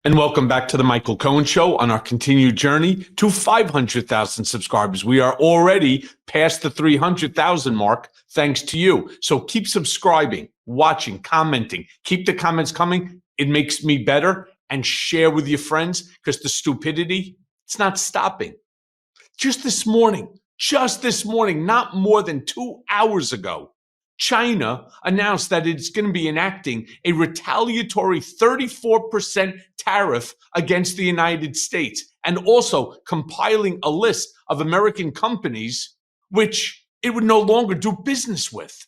And welcome back to the Michael Cohen Show on our continued journey to 500,000 subscribers. We are already past the 300,000 mark, thanks to you. So keep subscribing, watching, commenting. Keep the comments coming. It makes me better. And share with your friends, because the stupidity, it's not stopping. Just this morning, not more than 2 hours ago, China announced that it's going to be enacting a retaliatory 34% tariff against the United States, and also compiling a list of American companies which it would no longer do business with.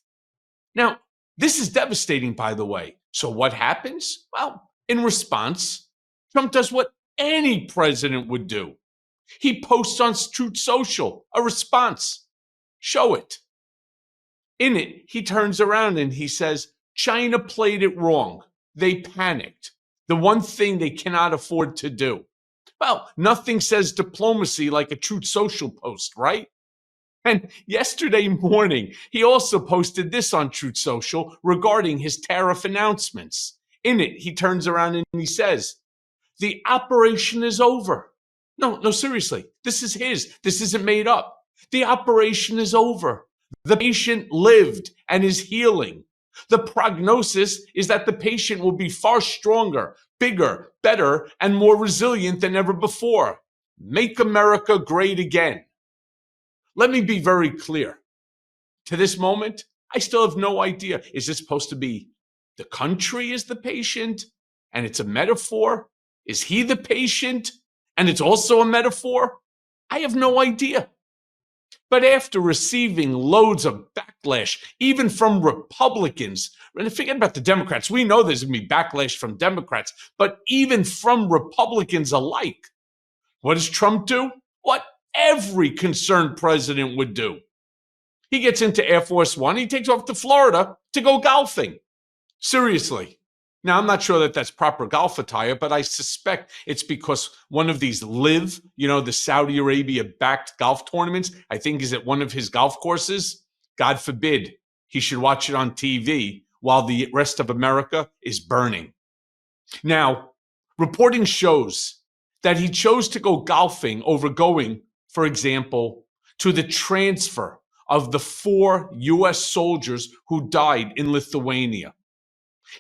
Now, this is devastating, by the way. So what happens? Well, in response, Trump does what any president would do. He posts on Truth Social a response. Show it. In it, he turns around and he says, China played it wrong. They panicked. The one thing they cannot afford to do. Well, nothing says diplomacy like a Truth Social post, right? And yesterday morning, he also posted this on Truth Social regarding his tariff announcements. In it, he turns around and he says, the operation is over. No, seriously, this is his. This isn't made up. The operation is over. The patient lived and is healing. The prognosis is that the patient will be far stronger, bigger, better, and more resilient than ever before. Make America great again. Let me be very clear. To this moment, I still have no idea. Is this supposed to be the country is the patient and it's a metaphor? Is he the patient and it's also a metaphor? I have no idea. But after receiving loads of backlash, even from Republicans, and forget about the Democrats, we know there's going to be backlash from Democrats, but even from Republicans alike, what does Trump do? What every concerned president would do. He gets into Air Force One, he takes off to Florida to go golfing. Seriously. Now, I'm not sure that that's proper golf attire, but I suspect it's because one of these live, the Saudi Arabia-backed golf tournaments, I think is at one of his golf courses. God forbid he should watch it on TV while the rest of America is burning. Now, reporting shows that he chose to go golfing over going, for example, to the transfer of the 4 U.S. soldiers who died in Lithuania.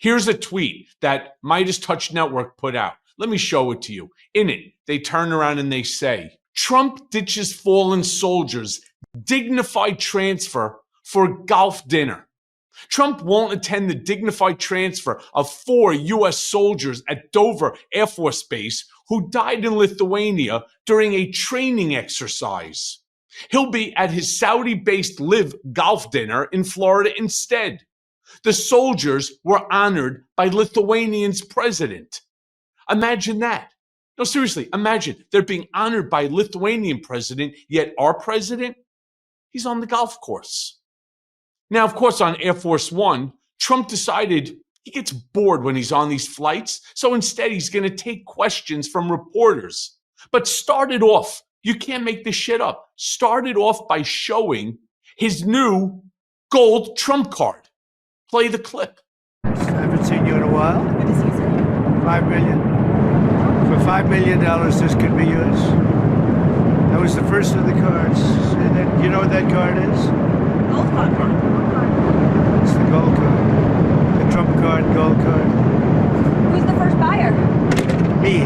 Here's a tweet that Midas Touch Network put out. Let me show it to you. In it, they turn around and they say, Trump ditches fallen soldiers, dignified transfer for golf dinner. Trump won't attend the dignified transfer of 4 U.S. soldiers at Dover Air Force Base who died in Lithuania during a training exercise. He'll be at his Saudi-based live golf dinner in Florida instead. The soldiers were honored by Lithuania's president. Imagine that. No, seriously, imagine they're being honored by a Lithuanian president, yet our president, he's on the golf course. Now, of course, on Air Force One, Trump decided he gets bored when he's on these flights, so instead he's going to take questions from reporters. But started off, you can't make this shit up, started off by showing his new gold Trump card. Play the clip. I haven't seen you in a while. Good to see you, sir. $5 million. For $5 million, this could be yours. That was the first of the cards. You know what that card is? Gold card. It's the gold card. The Trump card, gold card. Who's the first buyer? Me.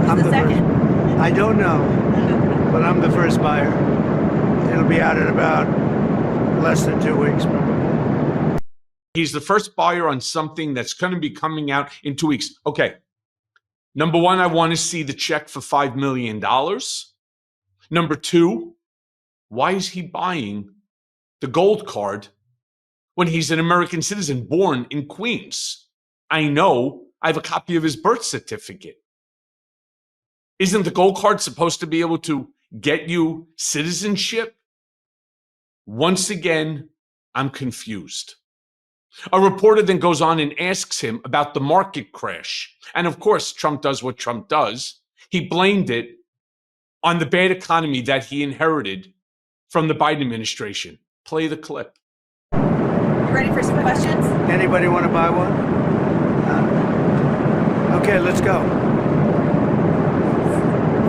Who's the second? First. I don't know, but I'm the first buyer. It'll be out in about less than 2 weeks, probably. He's the first buyer on something that's going to be coming out in 2 weeks. Okay. Number one, I want to see the check for $5 million. Number two, why is he buying the gold card when he's an American citizen born in Queens? I know. I have a copy of his birth certificate. Isn't the gold card supposed to be able to get you citizenship? Once again, I'm confused. A reporter then goes on and asks him about the market crash. And of course, Trump does what Trump does. He blamed it on the bad economy that he inherited from the Biden administration. Play the clip. You ready for some questions? Anybody want to buy one? Okay, let's go.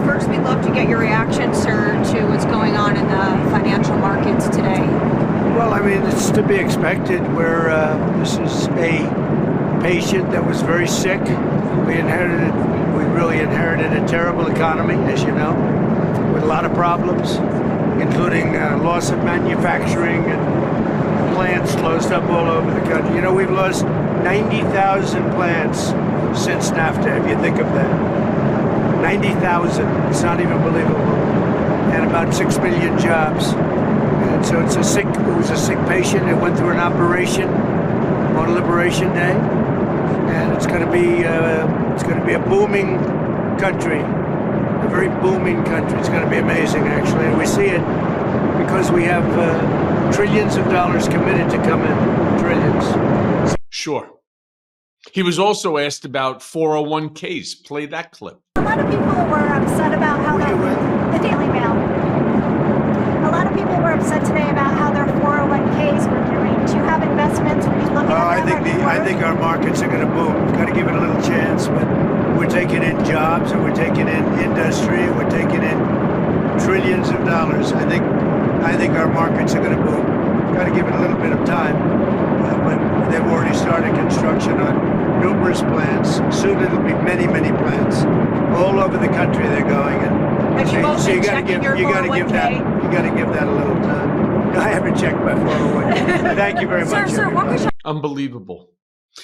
First, we'd love to get your reaction, sir, to what's going on in the financial markets today. Well, I mean, it's to be expected. This is a patient that was very sick. We really inherited a terrible economy, as you know, with a lot of problems, including loss of manufacturing and plants closed up all over the country. You know, we've lost 90,000 plants since NAFTA, if you think of that. 90,000. It's not even believable. And about 6 million jobs. And so it was a sick patient. It went through an operation on Liberation Day. And it's going to be a booming country, a very booming country. It's going to be amazing, actually. And we see it because we have trillions of dollars committed to come in. Trillions. Sure. He was also asked about 401ks. Play that clip. A lot of people were upset about how the Daily Mail. A lot of people were upset today about how their 401ks were doing. Do you have investments? Were you looking at them? I think our markets are going to boom. We've got to give it a little chance, but we're taking in jobs, and we're taking in industry, and we're taking in trillions of dollars. I think our markets are going to boom. Got to give it a little bit of time, but they've already started construction on numerous plants. Soon it'll be many, many plants all over the country. They're going, and Have you both been checking your 401k? You got to give that a little time. No, I haven't checked my 401k. Thank you very much. Sir, what was your Unbelievable.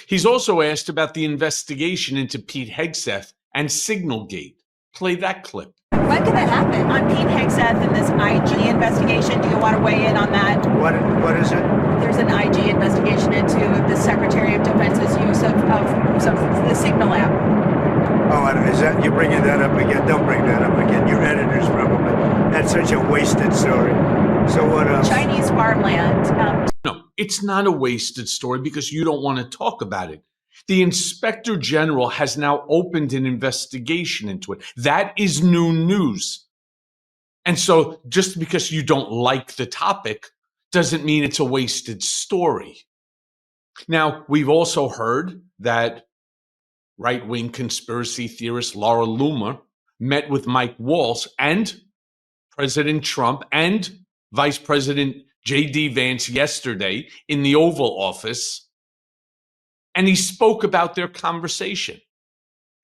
He's also asked about the investigation into Pete Hegseth and Signalgate. Play that clip. When can that happen? On Pete Hegseth and this IG investigation, do you want to weigh in on that? What is it? There's an IG investigation into the Secretary of Defense's use of the Signal app. Oh, is that, you're bringing that up again? Don't bring that up again. Your editors probably. That's such a wasted story. So what else? Chinese farmland. No, it's not a wasted story because you don't want to talk about it. The Inspector General has now opened an investigation into it. That is new news. And so just because you don't like the topic doesn't mean it's a wasted story. Now, we've also heard that right-wing conspiracy theorist Laura Loomer met with Mike Waltz and President Trump and Vice President J.D. Vance yesterday in the Oval Office, and he spoke about their conversation.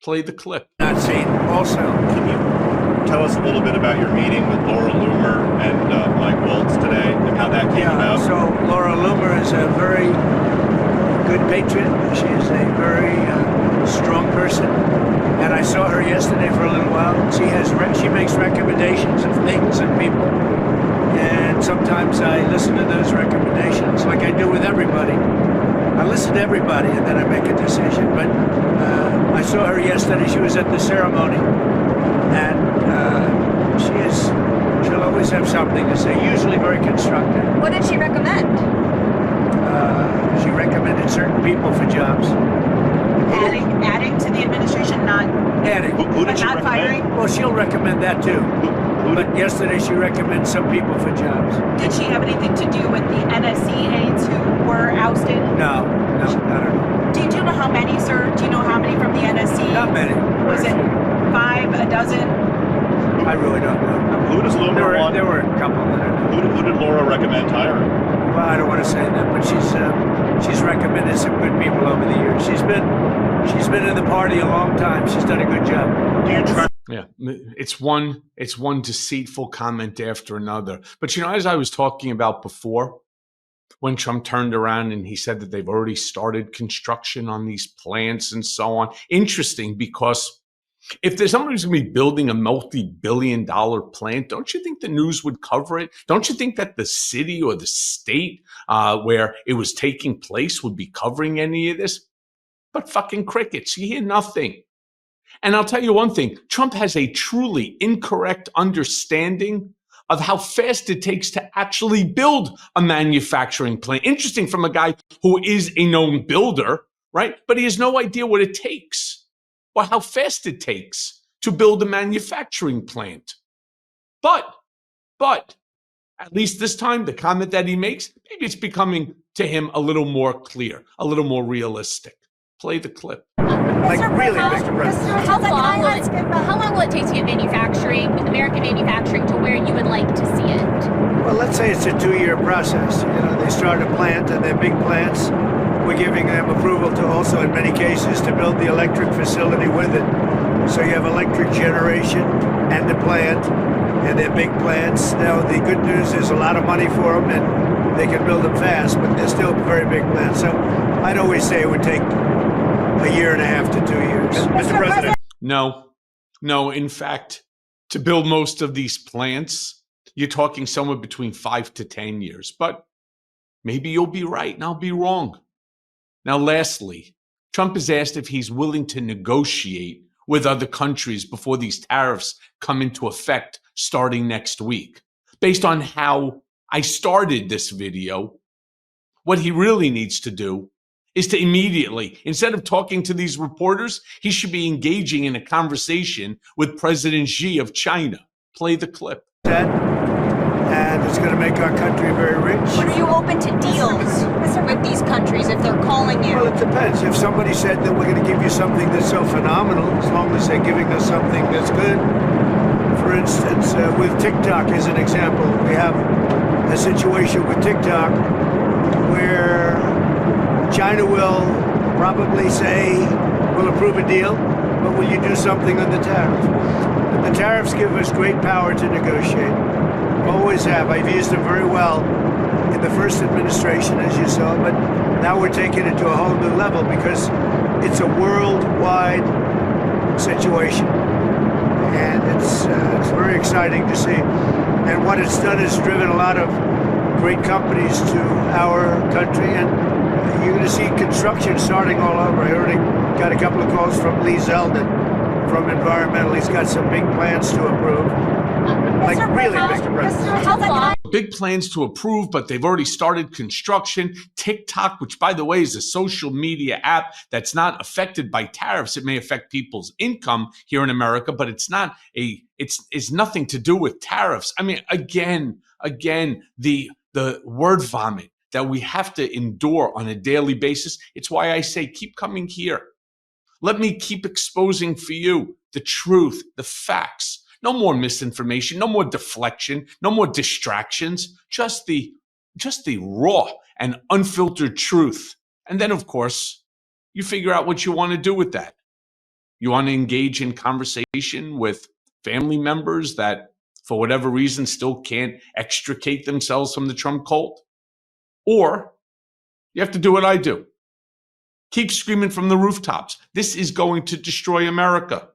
Play the clip. Not seen. Also, Can you tell us a little bit about your meeting with Laura Loomer and Mike Waltz today and how that came about? So Laura Loomer is a very good patriot. She is a very strong person, and I saw her yesterday for a little while. She makes recommendations of things and people, and sometimes I listen to those recommendations, like I do with everybody. I listen to everybody, and then I make a decision. But I saw her yesterday. She was at the ceremony, and she'll always have something to say. Usually very constructive. What did she recommend? She recommended certain people for jobs. Adding to the administration, not Adding. Who did she not recommend? firing. Well, she'll recommend that too. Who But yesterday she recommended some people for jobs. Did she have anything to do with the NSC aides who were ousted? No, I don't know. Do you know how many, sir? Do you know how many from the NSC? Not many. Was it 5, a dozen? I really don't know. Who does Loomer want? There were a couple that I know. Who did Laura recommend hiring? Well, I don't want to say that, but she's recommended some good people over the years. She's been in the party a long time. She's done a good job. Do you trust? Yeah, it's one deceitful comment after another. But you know, as I was talking about before, when Trump turned around and he said that they've already started construction on these plants and so on. Interesting, because if there's somebody who's going to be building a multi-billion-dollar plant, don't you think the news would cover it? Don't you think that the city or the state where it was taking place would be covering any of this? But fucking crickets, you hear nothing. And I'll tell you one thing, Trump has a truly incorrect understanding of how fast it takes to actually build a manufacturing plant. Interesting from a guy who is a known builder, right? But he has no idea what it takes or how fast it takes to build a manufacturing plant. But at least this time, the comment that he makes, maybe it's becoming to him a little more clear, a little more realistic. Play the clip. Like, really, Mr. President? How How long will it take to get manufacturing, American manufacturing, to where you would like to see it? Well, let's say it's a 2-year process. You know, they start a plant, and they're big plants. We're giving them approval to also, in many cases, to build the electric facility with it. So you have electric generation and the plant, and they're big plants. Now, the good news is a lot of money for them, and they can build them fast, but they're still very big plants. So I'd always say it would take a year and a half to 2 years. Mr. President. No. In fact, to build most of these plants, you're talking somewhere between 5 to 10 years. But maybe you'll be right and I'll be wrong. Now, lastly, Trump is asked if he's willing to negotiate with other countries before these tariffs come into effect starting next week. Based on how I started this video, what he really needs to do is to immediately, instead of talking to these reporters, he should be engaging in a conversation with President Xi of China. Play the clip. And it's going to make our country very rich. But are you open to deals with these countries if they're calling you? Well, it depends. If somebody said that we're going to give you something that's so phenomenal, as long as they're giving us something that's good. For instance, with TikTok as an example, we have a situation with TikTok where China will probably say, we'll approve a deal, but will you do something on the tariff? And the tariffs give us great power to negotiate. Always have. I've used them very well in the first administration, as you saw, but now we're taking it to a whole new level because it's a worldwide situation. And it's very exciting to see. And what it's done is driven a lot of great companies to our country, and you're going to see construction starting all over. I already got a couple of calls from Lee Zeldin from Environmental. He's got some big plans to approve. Like, really, Mr. President? Big plans to approve, but they've already started construction. TikTok, which, by the way, is a social media app that's not affected by tariffs. It may affect people's income here in America, but it's nothing to do with tariffs. I mean, again, the word vomit that we have to endure on a daily basis. It's why I say keep coming here. Let me keep exposing for you the truth, the facts. No more misinformation, no more deflection, no more distractions, just the raw and unfiltered truth. And then, of course, you figure out what you want to do with that. You want to engage in conversation with family members that, for whatever reason, still can't extricate themselves from the Trump cult? Or you have to do what I do. Keep screaming from the rooftops. This is going to destroy America.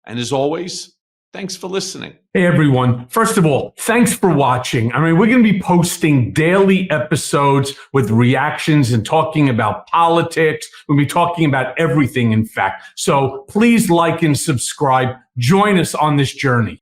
And as always, thanks for listening. Hey, everyone. First of all, thanks for watching. I mean, we're going to be posting daily episodes with reactions and talking about politics. We'll be talking about everything, in fact. So please like and subscribe. Join us on this journey.